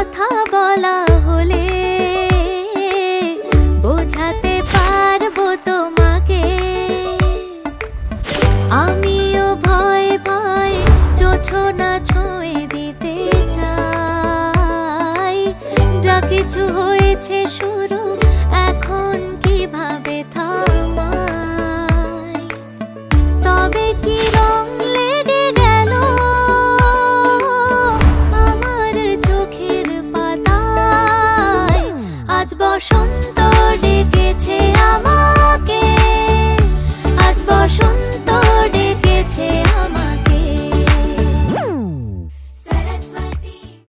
কথা বলা হলে বোঝাতে পারবো তোমাকে। আমিও ভয়ে ভয়ে জোছনা ছুঁয়ে দিতে চাই। যা কিছু হয়েছে শুরু, এখন কিভাবে থামাই? তবে কি রং লেগে গেল আমার চোখের পাতায়? আজ বসন্ত